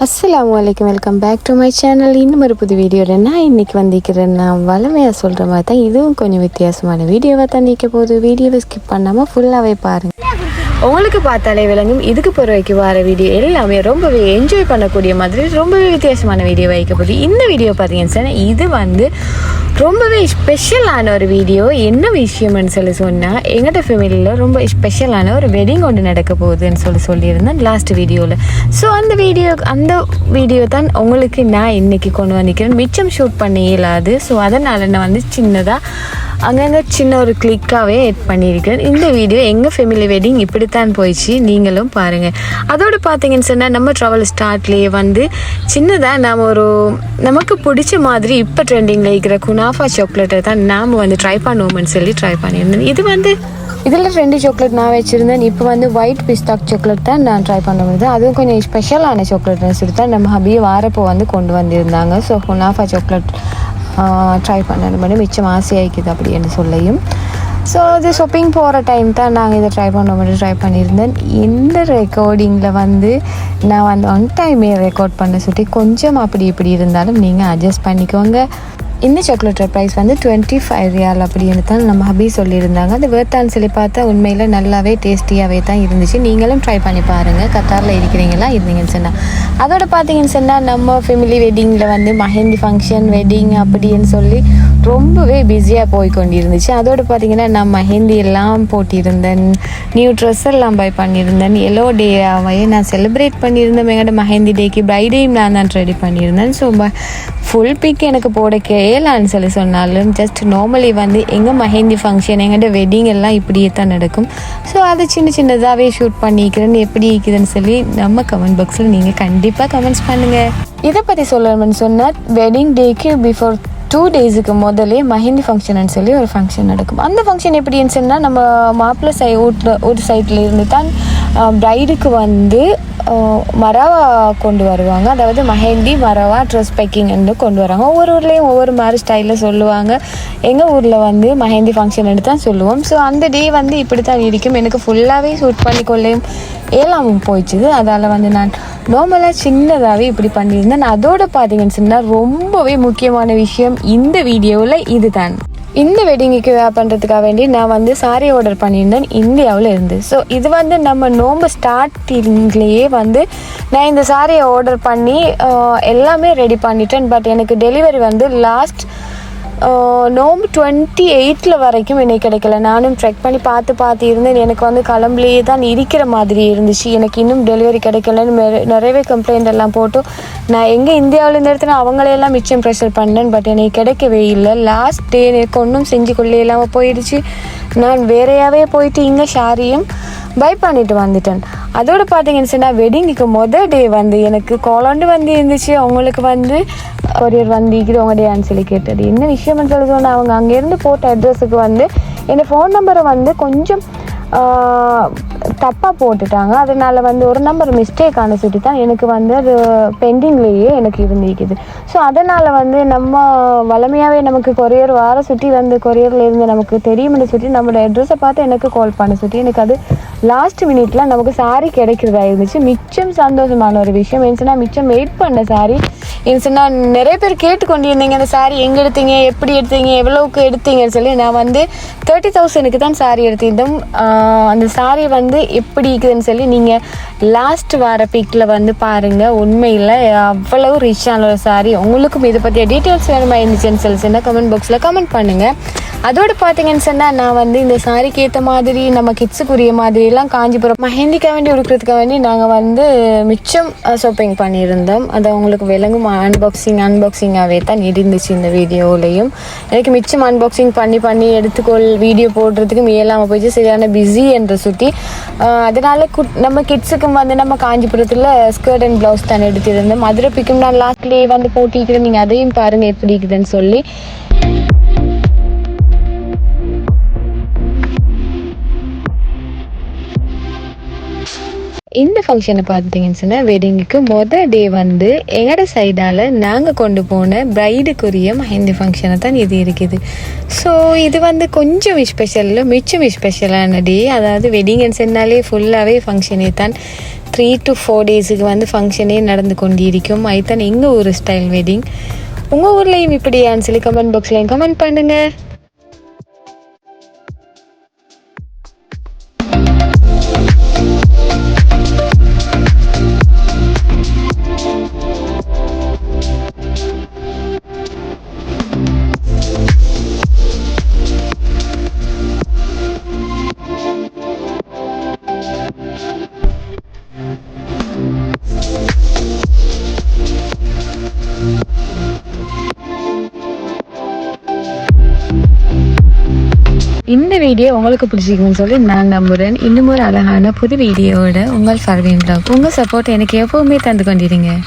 Assalamu Alaikkim, welcome back to my channel. இன்னும் ஒரு புது வீடியோவில் நான் இன்றைக்கி வந்திருக்கிறேன். நான் வளமையாக சொல்கிற மாதிரி தான் இதுவும் கொஞ்சம் வித்தியாசமான வீடியோவாக தான் நிற்க போகுது. வீடியோவை ஸ்கிப் பண்ணாமல் ஃபுல்லாகவே பாருங்கள். உங்களுக்கு பார்த்தாலே விளங்கும் இதுக்கு பிறகு வர வீடியோ எல்லாமே ரொம்பவே என்ஜாய் பண்ணக்கூடிய மாதிரி ரொம்பவே வித்தியாசமான வீடியோ வைக்க போகுது. இந்த வீடியோ பார்த்தீங்கன்னு சொன்னால் இது வந்து ரொம்பவே ஸ்பெஷலான ஒரு வீடியோ. என்ன விஷயம்னு சொன்னால் எங்கள்கிட்ட ஃபேமிலியில் ரொம்ப ஸ்பெஷலான ஒரு வெட்டிங் ஒன்று நடக்க போகுதுன்னு சொல்லியிருந்தேன் லாஸ்ட் வீடியோவில். ஸோ அந்த வீடியோ தான் உங்களுக்கு நான் இன்றைக்கி கொண்டு வந்திருக்கிறேன். மிச்சம் ஷூட் பண்ண இயலாது. ஸோ அதனால் நான் வந்து சின்னதாக அங்கங்கே சின்ன ஒரு கிளிக்காகவே எட் பண்ணியிருக்கேன். இந்த வீடியோ எங்கள் ஃபேமிலி வெட்டிங் இப்படித்தான் போயிடுச்சு, நீங்களும் பாருங்கள். அதோடு பார்த்தீங்கன்னு சொன்னால் நம்ம ட்ராவல் ஸ்டார்ட்லேயே வந்து சின்னதாக நமக்கு பிடிச்ச மாதிரி இப்போ ட்ரெண்டிங்கில் இருக்கிற குனாஃபா சாக்லேட்டை தான் நாம் வந்து ட்ரை பண்ணுவோம்னு சொல்லி ட்ரை பண்ணியிருந்தேன். இதில் 2 சாக்லேட் நான் வச்சுருந்தேன். இப்போ வந்து ஒயிட் பிஸ்தாக் சாக்லேட் தான் நான் ட்ரை பண்ண முடியுது. அதுவும் கொஞ்சம் ஸ்பெஷலான சாக்லேட்னு சொல்லி தான் நம்ம ஹபியை வாரப்போ வந்து கொண்டு வந்திருந்தாங்க. ஸோ குனாஃபா சாக்லேட் ட்ரை பண்ணணும் மட்டும் மிச்சம் ஆசையாகிக்குது அப்படின்னு சொல்லியும். ஸோ அது ஷாப்பிங் போகிற டைம் தான் நாங்கள் இதை ட்ரை பண்ணியிருந்தேன். இந்த ரெக்கார்டிங்கில் வந்து நான் வந்து ஒன் டைமே ரெக்கார்ட் பண்ண சொல்லி கொஞ்சம் அப்படி இப்படி இருந்தாலும் நீங்கள் அட்ஜஸ்ட் பண்ணிக்கோங்க. இந்த சாக்லேட்டோட ப்ரைஸ் வந்து 25 ரியால் அப்படின்னு தான் நம்ம ஹபி சொல்லியிருந்தாங்க. அது வேர்த்தான்னு சொல்லி பார்த்தா உண்மையில் நல்லாவே டேஸ்டியாகவே தான் இருந்துச்சு. நீங்களும் ட்ரை பண்ணி பாருங்கள், கத்தாரில் இருந்தீங்கன்னு சொன்னால். அதோட பார்த்தீங்கன்னு சொன்னால் நம்ம ஃபேமிலி வெட்டிங்கில் வந்து மெஹந்தி ஃபங்க்ஷன் வெட்டிங் அப்படின்னு சொல்லி ரொம்பவே பிஸியாக போய் கொண்டு இருந்துச்சு. அதோடு பார்த்திங்கன்னா நான் மெஹந்தி எல்லாம் போட்டிருந்தேன், நியூ ட்ரெஸ் எல்லாம் பை பண்ணியிருந்தேன். எல்லோ டேவாகவே நான் செலிப்ரேட் பண்ணியிருந்தேன். எங்களோட மெஹந்தி டேக்கு ப்ரைடையும் நான் தான் ரெடி பண்ணியிருந்தேன். ஸோ ஃபுல் பிக் எனக்கு போட கேளான்னு சொல்லி சொன்னாலும் ஜஸ்ட் நார்மலி வந்து எங்கள் மெஹந்தி ஃபங்க்ஷன் எங்கள்கிட்ட வெட்டிங் எல்லாம் இப்படியே தான் நடக்கும். ஸோ அதை சின்னதாகவே ஷூட் பண்ணிக்கிறேன்னு எப்படி இருக்குதுன்னு சொல்லி நம்ம கமெண்ட் பாக்ஸில் நீங்கள் கண்டிப்பாக கமெண்ட்ஸ் பண்ணுங்கள். இதை பற்றி சொல்லணும்னு சொன்னால் வெட்டிங் டேக்கு பிஃபோர் 2 டேஸுக்கு முதலே மெஹந்தி ஃபங்க்ஷன் சொல்லி ஒரு ஃபங்க்ஷன் நடக்கும். அந்த ஃபங்க்ஷன் எப்படின்னு சொன்னால் நம்ம மாப்பிள்ளை ஒரு சைட்டில் இருந்து தான் ப்ரைடுக்கு வந்து மரவா கொண்டு வருவாங்க. அதாவது மெஹந்தி மரவா ட்ரெஸ் பேக்கிங் கொண்டு வராங்க. ஒவ்வொரு ஊர்லேயும் ஒவ்வொரு மாதிரி ஸ்டைலில் சொல்லுவாங்க. எங்கள் ஊரில் வந்து மெஹந்தி ஃபங்க்ஷன் தான் சொல்லுவோம். ஸோ அந்த டே வந்து இப்படி தான் இருக்கும். எனக்கு ஃபுல்லாகவே ஷூட் பண்ணிக்கொள்ளையும் ஏலாமும் போயிடுச்சுது. அதால் வந்து நான் நார்மலாக சின்னதாகவே இப்படி பண்ணியிருந்தேன். அதோடு பார்த்தீங்கன்னு சொன்னால் ரொம்பவே முக்கியமான விஷயம் இந்த வீடியோவில் இது தான். இந்த வெட்டிங்குக்கு வேர் பண்ணுறதுக்காக வேண்டி நான் வந்து சாரீ ஆர்டர் பண்ணியிருந்தேன் இந்தியாவில் இருந்து. ஸோ இது வந்து நம்ம நோம்பு ஸ்டார்டிங்லேயே வந்து நான் இந்த சாரியை ஆர்டர் பண்ணி எல்லாமே ரெடி பண்ணிட்டேன். பட் எனக்கு டெலிவரி வந்து லாஸ்ட் நோம்பு 28 வரைக்கும் எனக்கு கிடைக்கல. நானும் ட்ரெக் பண்ணி பார்த்து இருந்தேன். எனக்கு வந்து கிளம்புலேயே தான் இருக்கிற மாதிரி இருந்துச்சு. எனக்கு இன்னும் டெலிவரி கிடைக்கலன்னு நிறையவே கம்ப்ளைண்ட் எல்லாம் போட்டு நான் எங்கே இந்தியாவில் இருந்த இடத்துல அவங்களையெல்லாம் மிச்சம் ப்ரெஷர் பண்ணேன். பட் எனக்கு கிடைக்கவே இல்லை. லாஸ்ட் டே எனக்கு ஒன்றும் செஞ்சு கொள்ளே இல்லாமல் போயிடுச்சு. நான் வேறையாகவே போயிட்டு இங்கே சாரியும் பை பண்ணிட்டு வந்துட்டேன். அதோடு பார்த்தீங்கன்னு சொன்னால் வெட்டிங்குக்கு மொதல் டே வந்து எனக்கு காலாண்டு வந்து இருந்துச்சு. அவங்களுக்கு வந்து கொரியர் வந்திக்குது உங்கள் டேன்னு சொல்லி கேட்டது. என்ன விஷயம்னு சொல்லி சொன்னால் அவங்க அங்கேருந்து போட்ட அட்ரஸுக்கு வந்து என்னோடய ஃபோன் நம்பரை வந்து கொஞ்சம் தப்பாக போட்டுட்டாங்க. அதனால வந்து ஒரு நம்பர் மிஸ்டேக் ஆன சுட்டி தான் எனக்கு வந்து அது பெண்டிங்லேயே எனக்கு இருந்திருக்குது. ஸோ அதனால் வந்து நம்ம வளமையாகவே நமக்கு கொரியர் வார சுட்டி வந்து கொரியரில் இருந்து நமக்கு தெரியும்னு சொல்லி நம்மளோட அட்ரஸை பார்த்து எனக்கு கால் பண்ண சுட்டி எனக்கு அது லாஸ்ட் மினிட்ல நமக்கு சாரீ கிடைக்கிறதா இருந்துச்சு. மிச்சம் சந்தோஷமான ஒரு விஷயம் என்னன்னா மிச்சம் வெயிட் பண்ண சாரீ என்னன்னா நிறைய பேர் கேட்டுக்கொண்டு இருந்தீங்க அந்த சாரீ எங்கே எடுத்தீங்க, எப்படி எடுத்தீங்க, எவ்வளவுக்கு எடுத்தீங்கன்னு சொல்லி. நான் வந்து 30,000க்கு தான் சாரீ எடுத்திருந்தோம். அந்த சாரீ வந்து எப்படி இருக்குதுன்னு சொல்லி நீங்கள் லாஸ்ட் வர பிக்கில் வந்து பாருங்கள். உண்மையில் அவ்வளவு ரிச்சான ஒரு சாரீ. உங்களுக்கும் இதை பற்றிய டீட்டெயில்ஸ் வேணுமா இருந்துச்சுன்னு சொல்லி சொன்னால் கமெண்ட் பாக்ஸில் கமெண்ட் பண்ணுங்கள். அதோடு பார்த்தீங்கன்னு சொன்னால் நான் வந்து இந்த சாரிக்கு ஏற்ற மாதிரி நம்ம கிட்ஸுக்குரிய மாதிரிலாம் காஞ்சிபுரம் மெஹந்திக்காக வேண்டி உடுக்கிறதுக்காக வேண்டி நாங்கள் வந்து மிச்சம் ஷாப்பிங் பண்ணியிருந்தோம். அது அவங்களுக்கு விளங்கும் அன்பாக்சிங்காகவே தான் இருந்துச்சு இந்த வீடியோலையும். எனக்கு மிச்சம் அன்பாக்சிங் பண்ணி எடுத்துக்கொள் வீடியோ போடுறதுக்கு இயலாமல் போயிடுச்சு. சரியான பிஸி என்று சுற்றி. அதனால நம்ம கிட்ஸுக்கும் வந்து நம்ம காஞ்சிபுரத்தில் ஸ்கர்ட் அண்ட் ப்ளவுஸ் தான் எடுத்திருந்தோம். மதுரை பிக்கும் நான் லாஸ்ட்லேயே வந்து போட்டிக்கிறேன். நீங்கள் அதையும் பாருங்கள் எப்படி இருக்குதுன்னு சொல்லி. இந்த ஃபங்க்ஷனை பார்த்துட்டிங்கன்னு சொன்னால் வெட்டிங்குக்கு மொதல் டே வந்து எங்களோட சைடால் நாங்கள் கொண்டு போன ப்ரைடுக்குரிய மெஹந்தி ஃபங்க்ஷனை தான் இது இருக்குது. ஸோ இது வந்து கொஞ்சம் ஸ்பெஷலில் மிச்சம் ஸ்பெஷலான டே. அதாவது வெட்டிங்குன்னு சொன்னாலே ஃபுல்லாகவே ஃபங்க்ஷனே தான். 3 to 4 டேஸுக்கு வந்து ஃபங்க்ஷனே நடந்து கொண்டிருக்கும். அதுதான் எங்கள் ஊர் ஸ்டைல் வெட்டிங். உங்கள் ஊர்லேயும் இப்படியான்னு சொல்லி கமெண்ட் பாக்ஸ்லையும் கமெண்ட் பண்ணுங்கள். இந்த வீடியோ உங்களுக்கு பிடிச்சிருக்குன்னு சொல்லி நான் நம்புகிறேன். இன்னும் ஒரு அழகான புது வீடியோவோட உங்கள் ஃபர்வீன் ப்ளாக். உங்கள் சப்போர்ட் எனக்கு எப்போவுமே தந்து கொண்டிருங்க.